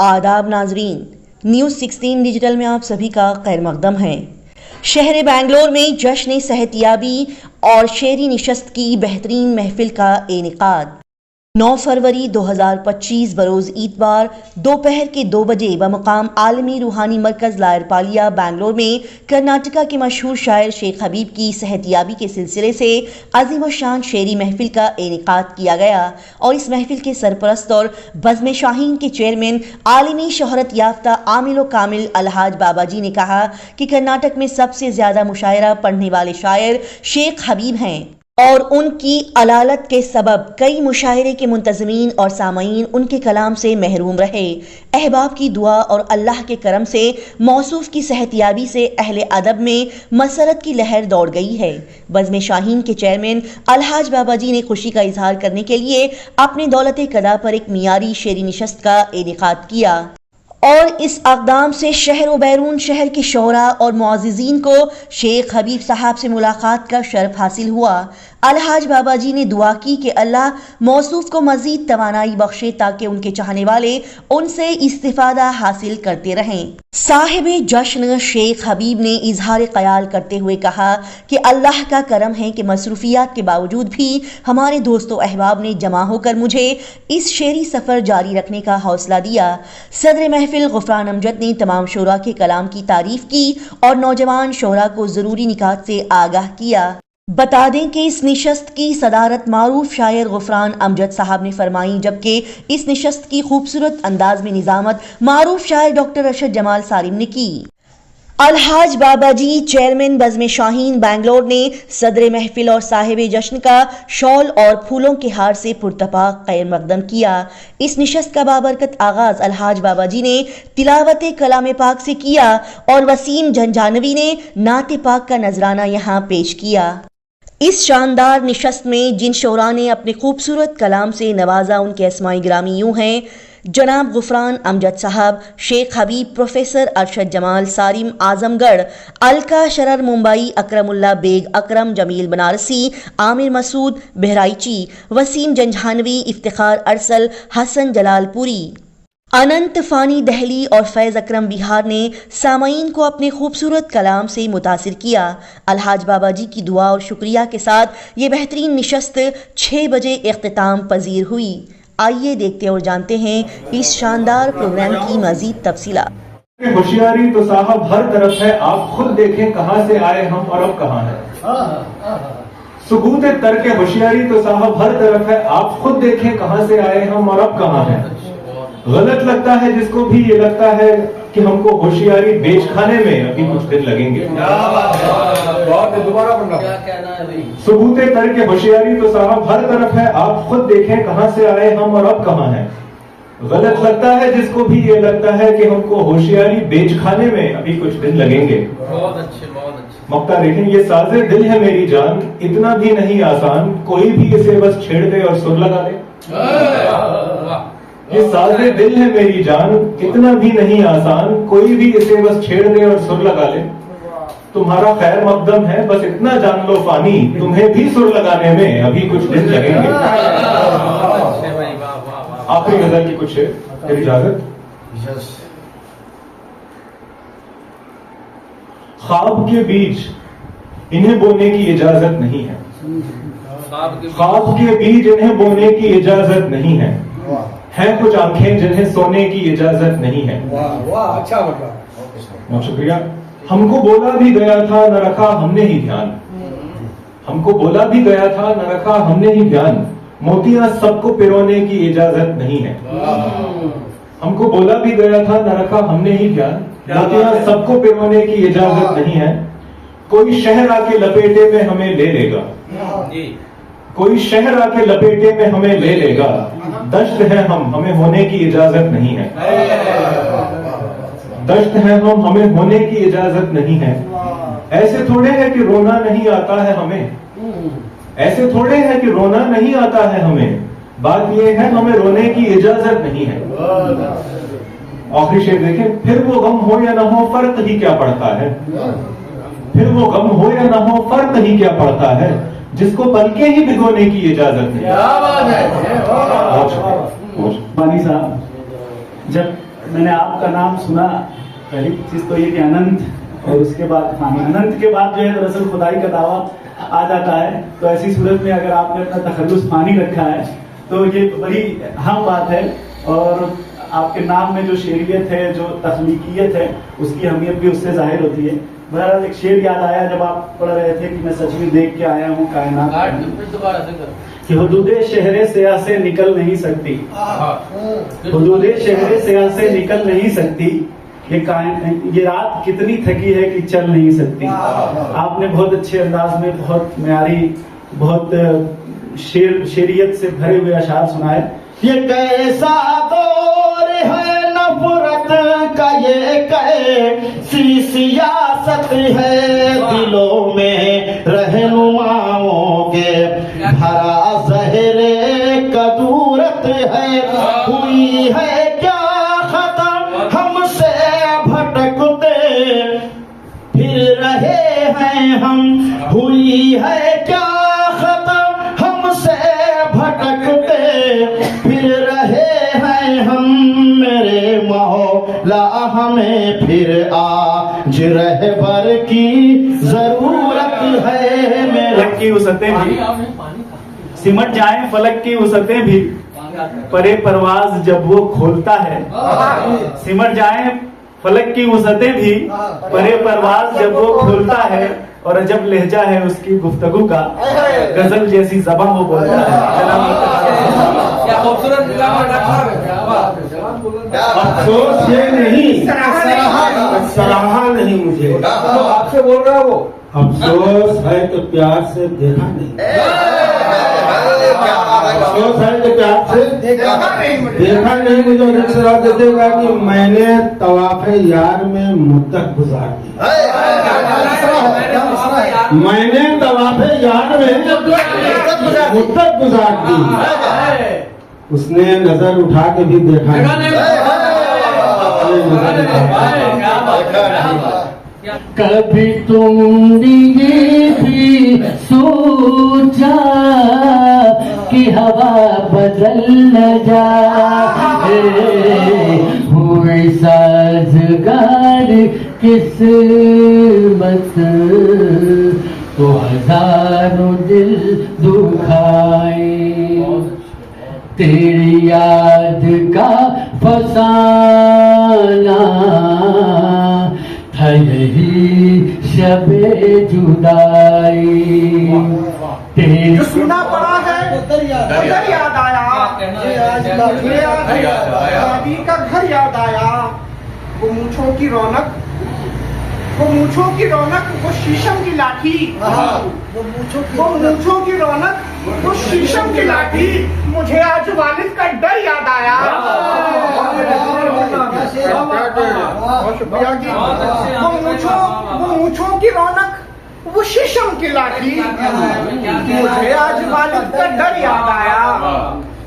आदाब नाजरीन, news 16 digital में आप सभी का खैर मकदम है। शहर बेंगलोर में जश्न सेहतियाबी और शेरी निशस्त की बेहतरीन महफिल का इनेकाद 9 फरवरी 2025 बरोज़ इतवार दोपहर के 2 बजे बमुकाम आलमी रूहानी मरकज़ लायरपालिया बेंगलोर में कर्नाटका के मशहूर शायर शेख हबीब की सेहतियाबी के सिलसिले से अजीम शान शेरी महफिल का इनेकाद किया गया और इस महफिल के सरपरस्त और बज़्म शाहीन के चेयरमैन आलमी शोहरत याफ्ता आमिल कामिल अलहाज बाबाजी ने कहा कि कर्नाटक में सबसे ज़्यादा मुशायरा पढ़ने वाले शायर शेख हबीब हैं और उनकी अलालत के सबब कई मुशायरे के मुंतज़मीन और सामईन उनके कलाम से महरूम रहे। अहबाब की दुआ और अल्लाह के करम से मौसूफ की सेहतियाबी से अहले अदब में मसरत की लहर दौड़ गई है। बज़्म शाहीन के चेयरमैन अलहाज बाबाजी ने खुशी का इजहार करने के लिए अपने दौलत कदा पर एक मियारी शेरी निशस्त का इनेकाद किया और इस अक़दाम से शहर व बैरून शहर के शोरा और मुअज़्ज़िज़ीन को शेख हबीब साहब से मुलाकात का शर्फ हासिल हुआ। अलहाज बाबाजी ने दुआ की कि अल्लाह मौसूफ को मज़ीद तवानाई बख्शे ताकि उनके चाहने वाले उनसे इस्तिफ़ादा हासिल करते रहें। साहिब जश्न शेख हबीब ने इजहार ख़याल करते हुए कहा कि अल्लाह का करम है कि मसरूफियात के बावजूद भी हमारे दोस्तों अहबाब ने जमा होकर मुझे इस शेरी सफ़र जारी रखने का हौसला दिया। सदर महफिल गुफरान अमजद ने तमाम शोरा के कलाम की तारीफ की और नौजवान शोरा को ज़रूरी निकात से आगाह किया। बता दें कि इस निशस्त की सदारत मारूफ शायर गुफरान अमजद साहब ने फरमाई, जबकि इस निशस्त की खूबसूरत अंदाज में निजामत मारूफ शायर डॉक्टर अरशद जमाल सारिम ने की। अलहाज बाबाजी चेयरमैन बज़्म शाहीन बेंगलोर ने सदर महफिल और साहिब जश्न का शॉल और फूलों के हार से पुरतपाक खैर मकदम किया। इस निशस्त का बाबरकत आगाज अलहाज बाबाजी ने तिलावत कलाम पाक से किया और वसीम झंझानवी ने नात पाक का नजराना यहाँ पेश किया। इस शानदार निशस्त में जिन शोरा ने अपने खूबसूरत कलाम से नवाजा उनके अस्माई ग्रामी यूँ हैं जनाब गुफरान अमजद साहब, शेख हबीब, प्रोफेसर अरशद जमाल सारिम आजमगढ़, अलका शरर मुंबई, अकरमुल्ला बेग, अकरम जमील बनारसी, आमिर मसूद बहराइची, वसीम झंझानवी, इफ्तिखार अरसल, हसन जलालपुरी, अनंत फानी दहली और फैज़ अकरम बिहार ने सामईन को अपने खूबसूरत कलाम से मुतासिर किया। अलहाज बाबाजी की दुआ और शुक्रिया के साथ ये बेहतरीन निशस्त 6 बजे इख्तिताम पजीर हुई। आइए देखते और जानते हैं इस शानदार प्रोग्राम की मजीद तफसीलात। होशियारी तो साहब हर तरफ है, आप खुद देखें कहां से आए हम और अब कहां हैं। सुबूत तर्क होशियारी तो साहब हर तरफ है, आप खुद देखें कहां से आए हम और अब कहां हैं। गलत लगता है जिसको भी ये लगता है कि हमको होशियारी बेच खाने में अभी कुछ दिन लगेंगे। सबूत तर्क होशियारी तो साहब हर तरफ है, आप खुद देखें कहां से आए हम और अब कहां हैं। गलत लगता है जिसको भी ये लगता है कि हमको होशियारी बेच खाने में अभी कुछ दिन लगेंगे। बहुत अच्छे मक्ता देखें, ये साजे दिल है मेरी जान, इतना भी नहीं आसान, कोई भी इसे बस छेड़ दे और सुर लगा दे। ये साजे दिल है मेरी जान, इतना भी नहीं आसान, कोई भी इसे बस छेड़ दे और सुर लगा ले। तुम्हारा खैर मकदम है, बस इतना जान लो फानी, तुम्हें भी सुर लगाने में अभी कुछ दिन लगेंगे। आखिरी गजल की कुछ है इजाजत। ख्वाब के बीज इन्हें बोने की इजाजत नहीं है, ख्वाब के बीज इन्हें बोने की इजाजत नहीं है, हैं कुछ आंखें जिन्हें सोने की इजाजत नहीं है। वाह, अच्छा लगा, बहुत शुक्रिया। हमको बोला भी गया था न रखा हमने ही ध्यान, हमको बोला भी गया था न रखा हमने ही ध्यान, मोतियां सबको पिरोने की इजाजत नहीं है। हमको बोला भी गया था न रखा हमने ही ध्यान, मोतियां सबको पिरोने की इजाजत नहीं है। कोई शहर आके लपेटे में हमें ले लेगा, कोई शहर आके लपेटे में हमें ले लेगा, दश्त है हम, हमें होने की इजाजत नहीं है। दश्त है हम, हमें होने की इजाजत नहीं है। ऐसे थोड़े है कि रोना नहीं आता है हमें, ऐसे थोड़े है कि रोना नहीं आता है हमें, बात यह है हमें रोने की इजाजत नहीं है। आखिरी शेर देखें, फिर वो गम हो या ना हो फर्क ही क्या पड़ता है, फिर वो गम हो या ना हो फर्क ही क्या पड़ता है, जिसको पलके ही भिगोने की इजाजत नहीं। पानी साहब, जब میں نے آپ کا نام سنا، پہلی چیز تو یہ کہ اننت اور اس کے بعد فانی، اننت کے بعد جو ہے دراصل خدائی کا دعویٰ آ جاتا ہے، تو ایسی صورت میں اگر آپ نے اپنا تخلص فانی رکھا ہے تو یہ بڑی اہم بات ہے، اور آپ کے نام میں جو شعریت ہے، جو تخلیقیت ہے، اس کی اہمیت بھی اس سے ظاہر ہوتی ہے۔ بہرحال ایک شعر یاد آیا جب آپ پڑھ رہے تھے کہ میں سچ میں دیکھ کے آیا ہوں کائنات کہ حدود شہر سیاہ سے نکل نہیں سکتی، حدود شہر سیاہ سے نکل نہیں سکتی، یہ رات کتنی تھکی ہے کہ چل نہیں سکتی۔ آپ نے بہت اچھے انداز میں، بہت معیاری، بہت شعریت سے بھرے ہوئے اشعار سنائے۔ یہ کیسا دور ہے نفرت کا، یہ کیسی سیاست ہے، دلوں میں رہنماؤں کے بھرا زہر کدورت ہے، ہوئی ہے کیا ختم ہم سے بھٹکتے پھر رہے ہیں ہم، ہوئی ہے کیا ختم ہم سے بھٹکتے پھر رہے ہیں ہم، میرے مولا ہمیں پھر آج رہبر کی ضرورت ہے۔ فلک کی وسعتیں بھی سمٹ جائیں، فلک کی وسعتیں بھی پرے پرواز جب وہ کھولتا ہے، سمٹ جائیں فلک کی وسعتیں بھی پرے پرواز جب وہ کھولتا ہے، اور عجب لہجہ ہے اس کی گفتگو کا، غزل جیسی زبان وہ بولتا ہے۔ افسوس یہ نہیں، سراہا نہیں مجھے، آپ سے بول رہا ہے وہ، افسوس ہے کہ پیار سے دیکھا نہیں، افسوس ہے کہ پیار سے دیکھا نہیں مجھے، اور ایک صلاح دیتے گا کہ میں نے طواف یار میں مدت گزار دی، میں نے طواف یار میں مدت گزار دی، اس نے نظر اٹھا کے بھی دیکھا نہیں۔ کبھی تم نے یہ بھی سوچا کہ ہوا بدل نہ جائے، ہوئی سازگار قسمت تو ہزاروں دل دکھائے، تیری یاد کا فسانہ تھا یہی شب جدائی، تیری جو سنا پڑا ہے ادھر یاد آیا، دادی کا گھر یاد آیا، وہ مونچھوں کی رونق، وہ مونچھوں کی رونق، وہ شیشم کی لاٹھی، وہ مونچھوں کی رونق، وہ شیشم کی لاٹھی، مجھے آج والد کا ڈر یاد آیا، وہ مونچھوں کی رونق، وہ شیشم کی لاٹھی، مجھے آج والد کا ڈر یاد آیا۔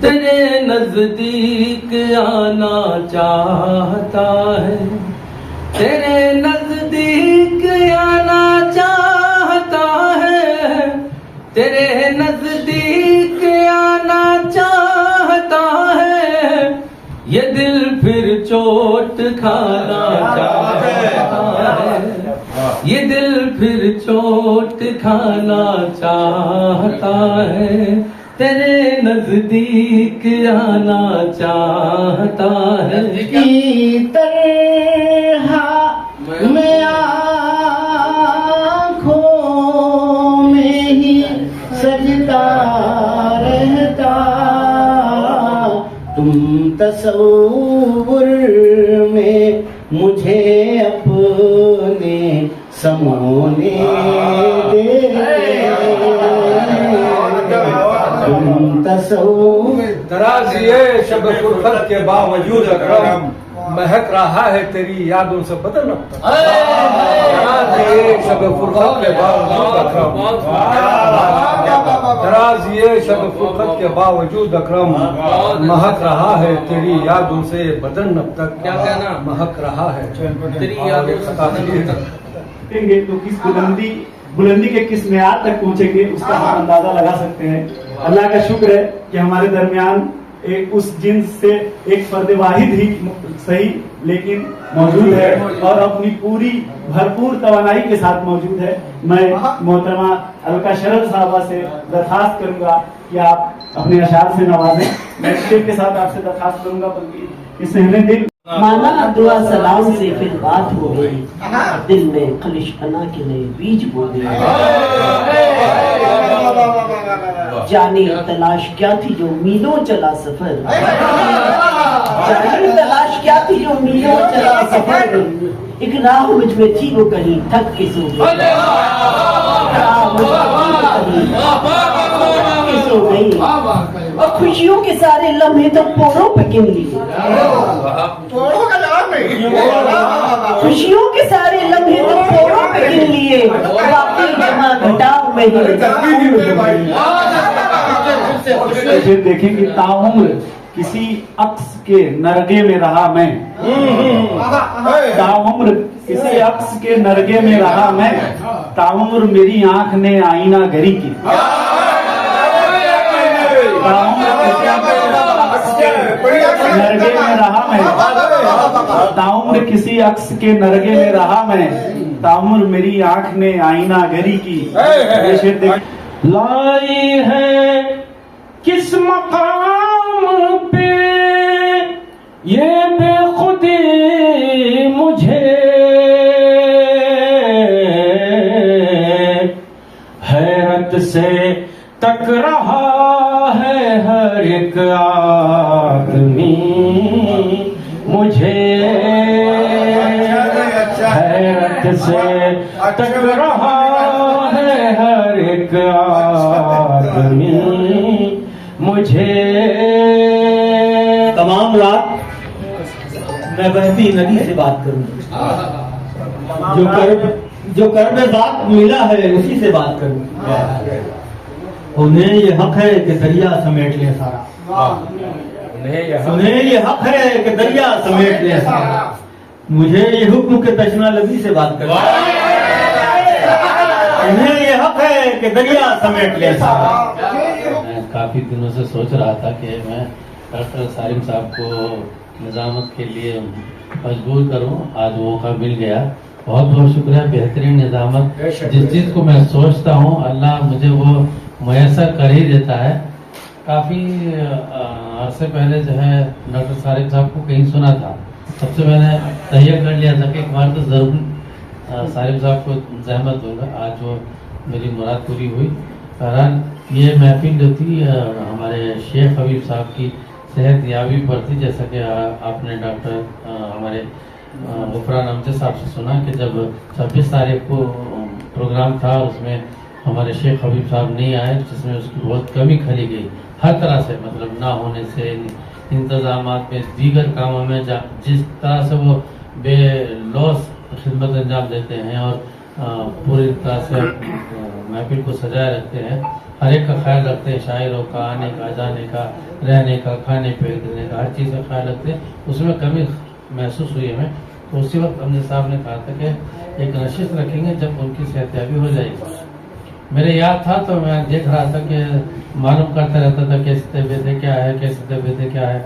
تیرے نزدیک آنا چاہتا ہے، تیرے نزدیک آنا چاہتا ہے، تیرے نزدیک آنا چاہتا ہے، یہ دل پھر چوٹ کھانا چاہتا ہے، یہ دل پھر چوٹ کھانا چاہتا ہے، تیرے نزدیک آنا چاہتا ہے، کی طرح میں آنکھوں میں ہی سجتا رہتا، تم تصور میں مجھے اپنے سمونے دے، تم تصور درازیے شب فرقت کے باوجود اکرم، مہک رہا ہے تیری یادوں سے بدن اب تک، درازیے شب فرقت کے باوجود اکرم، درازیے شب فرقت کے باوجود اکرم، مہک رہا ہے تیری یادوں سے بدن اب تک، کیا کہنا مہک رہا ہے تیری یادوں سے بدن اب تک۔ گے تو کس بلندی کے کس معیار تک پہنچیں گے اس کا ہم اندازہ لگا سکتے ہیں۔ اللہ کا شکر ہے کہ ہمارے درمیان एक उस जिन्स से एक फर्द वाहिद ही सही लेकिन मौजूद है और अपनी पूरी भरपूर तवानाई के साथ मौजूद है। मैं मोहतरमा अलका शरद साहबा से दरखास्त करूंगा कि आप अपने अशार से नवाजें। मैं स्टेप के साथ आपसे दरखास्त करूंगा बल्कि इस सहने दिल माना दुआ सलाम से फिर बात हो गई, दिल में खलिश अना के नए बीज बो गए। जाने तलाश क्या थी जो मीलों चला सफर, जाने तलाश क्या थी जो मीलों चला सफर, एक राह मुझ में थी वो कहीं थक के सो गई, सो गई। और खुशियों के सारे लम्हे तो पोरों पे गिन लिए, खुशियों के सारे लम्हे तो पोरों पे गिन लिए, वाकई जहाँ घटाओ में फिर देखें कि ताउम्र किसी अक्स के नरगे में रहा मैं, ताउम्र किसी अक्स के नरगे में रहा मैं, ताउम्र मेरी आंख ने आईना घड़ी की, नरगे में रहा मैं, ताउम्र किसी अक्स के नरगे में रहा मैं, ताउम्र मेरी आंख ने आईना घड़ी की। ये शेर देख लाई है किस मकाम पे ये बेखुदी मुझे, हैरत से तक रहा है हर एक आदमी मुझे, हैरत से तक रहा है हर एक आदमी मुझे। तमाम रात मैं बहती नदी से बात करूंगा, जो कर्ब बात मिला है उसी से बात करूंगा। उन्हें ये हक है कि दरिया समेट ले सारा, उन्हें ये हक है कि दरिया समेट ले सारा, मुझे ये हुक्म के तशना लबी से बात करूंगा, उन्हें ये हक है कि दरिया समेट ले सारा। मैं काफ़ी दिनों से सोच रहा था कि मैं डॉक्टर सारिम साहब को निज़ामत के लिए मजबूर करूं, आज वो मौका मिल गया। बहुत बहुत शुक्रिया, बेहतरीन निज़ामत। जिस चीज़ को मैं सोचता हूं अल्लाह मुझे वो मैसर कर ही देता है। काफ़ी अरसे पहले जो है डॉक्टर सारिम साहब को कहीं सुना था, सबसे मैंने तैयार कर लिया था कि एक बार तो ज़रूर सारिम साहब को जहमत दूंगा। आज वो मेरी मुराद पूरी हुई। बहरहाल ये महफिल जो थी हमारे शेख हबीब साहब की सेहत याबी पर थी। जैसा कि आपने डॉक्टर हमारे गुफरान अमजद साहब से सुना कि जब 26 तारीख को प्रोग्राम था उसमें हमारे शेख हबीब साहब नहीं आए, जिसमें उसकी बहुत कमी खली गई हर तरह से, मतलब ना होने से, इंतजामात में, दीगर कामों में जिस तरह से वो बेलौस खिदमत अंजाम देते हैं और पूरी तरह से महफिल को सजाए रखते हैं, हर एक का ख्याल रखते हैं, शायरों का आने का, जाने का, रहने का, खाने पीने का, हर चीज़ का ख्याल रखते हैं। उसमें कमी महसूस हुई हमें, तो उसी वक्त अमजद साहब ने कहा था कि एक नशिस्त रखेंगे जब उनकी सेहतयाबी हो जाएगी। मेरे याद था तो मैं देख रहा था कि मालूम करता रहता था कैसी तबीयतें क्या है, कैसी तबीयतें क्या है।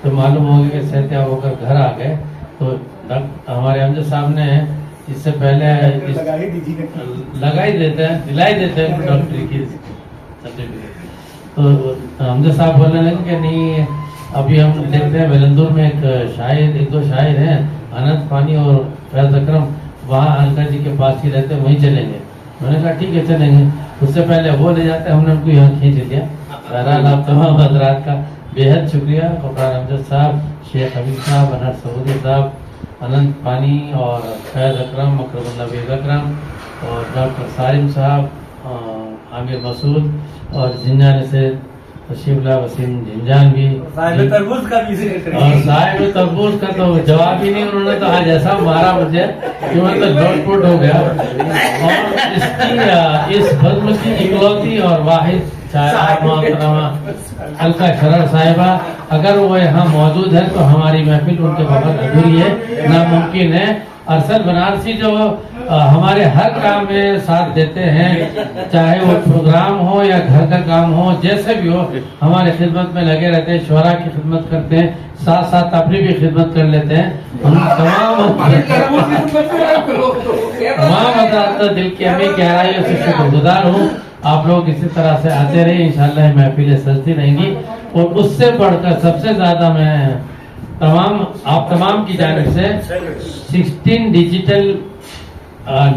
तो मालूम हो गया कि सेहतयाब होकर घर आ गए। तो हमारे अमजद साहब ने इससे पहले लगा ही देते हैं, दिलाई देते हैं डॉक्टरी की सर्टिफिकेट। तो अमजद साहब बोलने लगे कि नहीं, अभी हम देखते हैं वेलंदूर में एक दो शायर हैं, अनंत पानी और फैज अकरम, वहाँ अलका जी के पास ही रहते, वहीं चलेंगे। मैंने कहा ठीक है चलेंगे। उससे पहले वो ले जाते, हमने उनको यहाँ खींच लिया। बहरहाल आप तमाम हजरात का बेहद शुक्रिया। गुफरान अमजद साहब, शेख हबीब साहब, अनहर सऊदी साहब, अनंत पानी और फैज अकरम, अकरमुल्लाह बेग अकरम और डॉक्टर सारिम साहब, आमिर मसूद और झिंझान से तशरीफला वसीम झिंझान भी, साहिब तरबूज का भी जिक्र करें। और साहिब तरबूज का तो जवाब ही नहीं, उन्होंने तो आज ऐसा मारा मुझे कि मैं तो लोटपोट हो गया। और इसकी इस बज़्म की इकलौती और वाहिद मोहतरमा अलका शरर साहिबा, अगर वो यहाँ मौजूद है तो हमारी महफिल उनके बगैर अधूरी है, नामुमकिन है। अरसल बनारसी जो हमारे हर काम में साथ देते हैं, चाहे वो प्रोग्राम हो या घर का काम हो, जैसे भी हो हमारे खिदमत में लगे रहते हैं, शोरा की खिदमत करते हैं, साथ साथ अपनी भी खिदमत कर लेते हैं। हम तमाम हज़रात का दिल की हमें गहराइयों से शुक्रगुजार हूँ। आप लोग इसी तरह से आते रहे, इंशाल्लाह महफिलें सजती रहेंगी। और उससे बढ़कर सबसे ज्यादा मैं आप तमाम की जानिब से 16 डिजिटल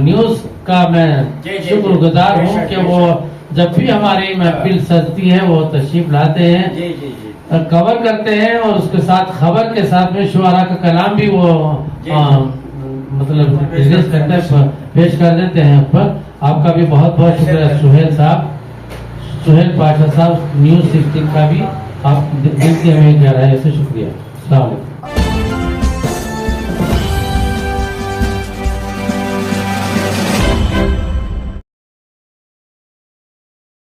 न्यूज का मैं शुक्रगुजार हूँ कि वो जब भी हमारी महफिल सजती है वो तशरीफ लाते हैं, कवर करते हैं और उसके साथ खबर के साथ में शुआरा का कलाम भी वो मतलब रिलीज करते हैं, पेश कर देते हैं पर। आपका भी बहुत बहुत शुक्रिया सुहेल साहब, सुहेल पाशा साहब, न्यूज़ 16 का भी आप दिल से हमें कह रहे हैं, शुक्रिया। अस्सलाम वालेकुम।